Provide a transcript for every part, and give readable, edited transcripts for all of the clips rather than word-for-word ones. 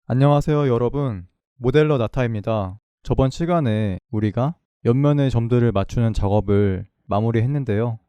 안녕하세요 여러분, 모델러 나타입니다. 저번 시간에 우리가 옆면의 점들을 맞추는 작업을 마무리했는데요.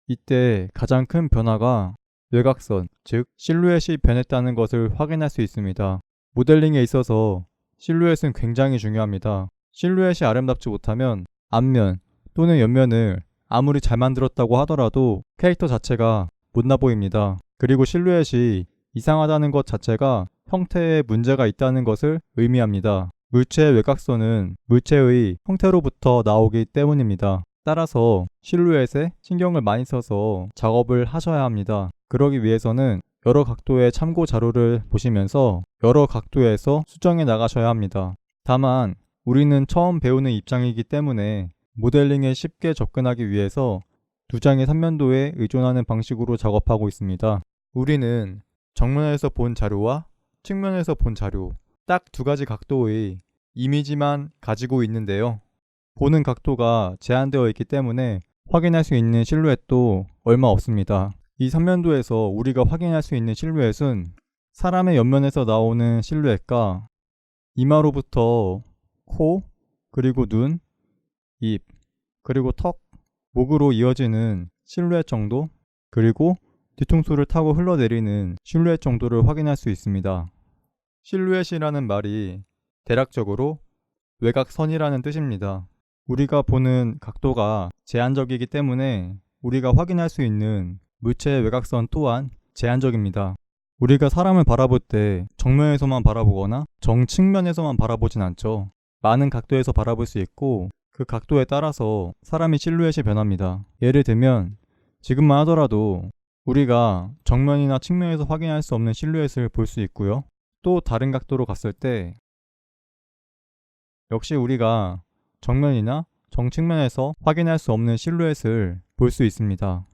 이때 가장 큰 변화가 외곽선, 즉 실루엣이 변했다는 것을 확인할 수 있습니다. 모델링에 있어서 실루엣은 굉장히 중요합니다. 실루엣이 아름답지 못하면 앞면 또는 옆면을 아무리 잘 만들었다고 하더라도 캐릭터 자체가 못나 보입니다. 그리고 실루엣이 이상하다는 것 자체가 형태에 문제가 있다는 것을 의미합니다. 물체의 외곽선은 물체의 형태로부터 나오기 때문입니다. 따라서 실루엣에 신경을 많이 써서 작업을 하셔야 합니다. 그러기 위해서는 여러 각도의 참고 자료를 보시면서 여러 각도에서 수정해 나가셔야 합니다. 다만 우리는 처음 배우는 입장이기 때문에 모델링에 쉽게 접근하기 위해서 두 장의 삼면도에 의존하는 방식으로 작업하고 있습니다. 우리는 정면에서 본 자료와 측면에서 본 자료, 딱 두 가지 각도의 이미지만 가지고 있는데요. 보는 각도가 제한되어 있기 때문에 확인할 수 있는 실루엣도 얼마 없습니다. 이 삼면도에서 우리가 확인할 수 있는 실루엣은 사람의 옆면에서 나오는 실루엣과 이마로부터 코, 그리고 눈, 입, 그리고 턱, 목으로 이어지는 실루엣 정도, 그리고 뒤통수를 타고 흘러내리는 실루엣 정도를 확인할 수 있습니다. 실루엣이라는 말이 대략적으로 외곽선이라는 뜻입니다. 우리가 보는 각도가 제한적이기 때문에 우리가 확인할 수 있는 물체의 외곽선 또한 제한적입니다. 우리가 사람을 바라볼 때 정면에서만 바라보거나 정측면에서만 바라보진 않죠. 많은 각도에서 바라볼 수 있고 그 각도에 따라서 사람의 실루엣이 변합니다. 예를 들면 지금만 하더라도 우리가 정면이나 측면에서 확인할 수 없는 실루엣을 볼 수 있고요. 또 다른 각도로 갔을 때 역시 우리가 정면이나 정측면에서 확인할 수 없는 실루엣을 볼 수 있습니다.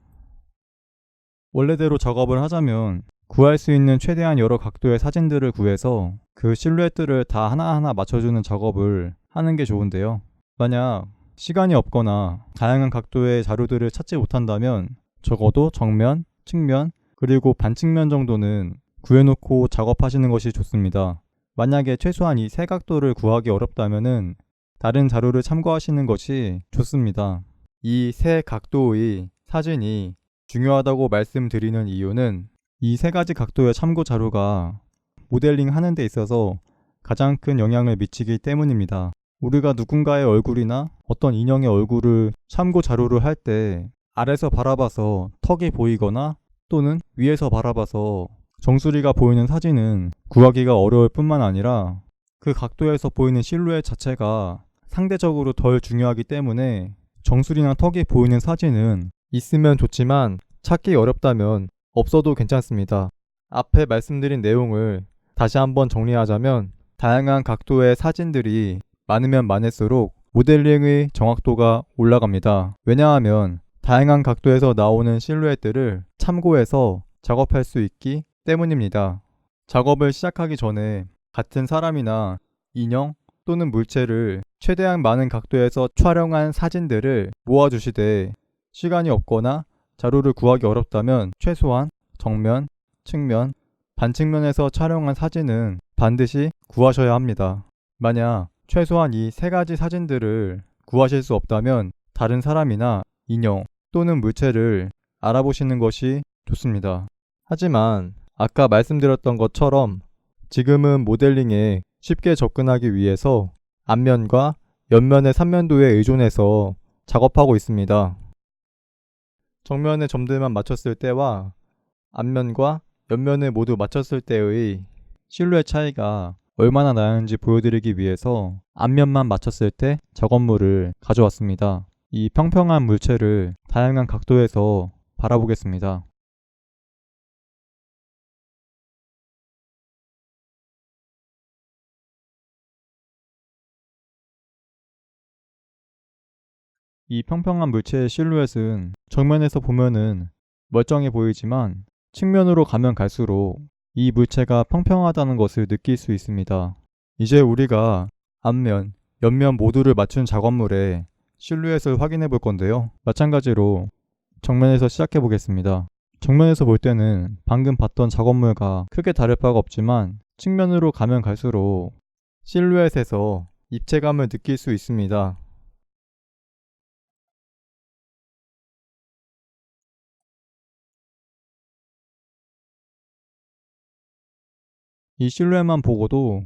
원래대로 작업을 하자면 구할 수 있는 최대한 여러 각도의 사진들을 구해서 그 실루엣들을 다 하나하나 맞춰주는 작업을 하는 게 좋은데요. 만약 시간이 없거나 다양한 각도의 자료들을 찾지 못한다면 적어도 정면, 측면, 그리고 반측면 정도는 구해놓고 작업하시는 것이 좋습니다. 만약에 최소한 이 세 각도를 구하기 어렵다면 다른 자료를 참고하시는 것이 좋습니다. 이 세 각도의 사진이 중요하다고 말씀드리는 이유는 이 세 가지 각도의 참고 자료가 모델링 하는 데 있어서 가장 큰 영향을 미치기 때문입니다. 우리가 누군가의 얼굴이나 어떤 인형의 얼굴을 참고 자료를 할 때 아래서 바라봐서 턱이 보이거나 또는 위에서 바라봐서 정수리가 보이는 사진은 구하기가 어려울 뿐만 아니라 그 각도에서 보이는 실루엣 자체가 상대적으로 덜 중요하기 때문에 정수리나 턱이 보이는 사진은 있으면 좋지만 찾기 어렵다면 없어도 괜찮습니다. 앞에 말씀드린 내용을 다시 한번 정리하자면 다양한 각도의 사진들이 많으면 많을수록 모델링의 정확도가 올라갑니다. 왜냐하면 다양한 각도에서 나오는 실루엣들을 참고해서 작업할 수 있기 때문입니다. 작업을 시작하기 전에 같은 사람이나 인형 또는 물체를 최대한 많은 각도에서 촬영한 사진들을 모아주시되 시간이 없거나 자료를 구하기 어렵다면 최소한 정면, 측면, 반측면에서 촬영한 사진은 반드시 구하셔야 합니다. 만약 최소한 이 세 가지 사진들을 구하실 수 없다면 다른 사람이나 인형 또는 물체를 알아보시는 것이 좋습니다. 하지만 아까 말씀드렸던 것처럼 지금은 모델링에 쉽게 접근하기 위해서 앞면과 옆면의 삼면도에 의존해서 작업하고 있습니다. 정면의 점들만 맞췄을 때와 앞면과 옆면을 모두 맞췄을 때의 실루엣 차이가 얼마나 나는지 보여드리기 위해서 앞면만 맞췄을 때 작업물을 가져왔습니다. 이 평평한 물체를 다양한 각도에서 바라보겠습니다. 이 평평한 물체의 실루엣은 정면에서 보면은 멀쩡해 보이지만 측면으로 가면 갈수록 이 물체가 평평하다는 것을 느낄 수 있습니다. 이제 우리가 앞면, 옆면 모두를 맞춘 작업물의 실루엣을 확인해 볼 건데요. 마찬가지로 정면에서 시작해 보겠습니다. 정면에서 볼 때는 방금 봤던 작업물과 크게 다를 바가 없지만 측면으로 가면 갈수록 실루엣에서 입체감을 느낄 수 있습니다. 이 실루엣만 보고도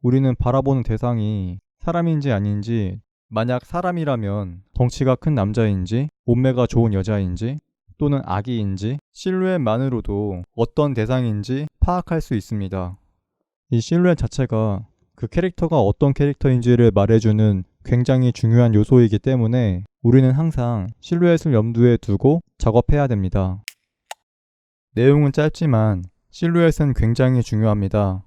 우리는 바라보는 대상이 사람인지 아닌지, 만약 사람이라면 덩치가 큰 남자인지, 몸매가 좋은 여자인지, 또는 아기인지 실루엣만으로도 어떤 대상인지 파악할 수 있습니다. 이 실루엣 자체가 그 캐릭터가 어떤 캐릭터인지를 말해주는 굉장히 중요한 요소이기 때문에 우리는 항상 실루엣을 염두에 두고 작업해야 됩니다. 내용은 짧지만 실루엣은 굉장히 중요합니다.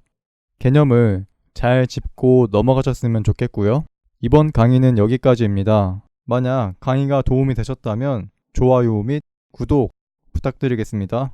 개념을 잘 짚고 넘어가셨으면 좋겠고요. 이번 강의는 여기까지입니다. 만약 강의가 도움이 되셨다면 좋아요 및 구독 부탁드리겠습니다.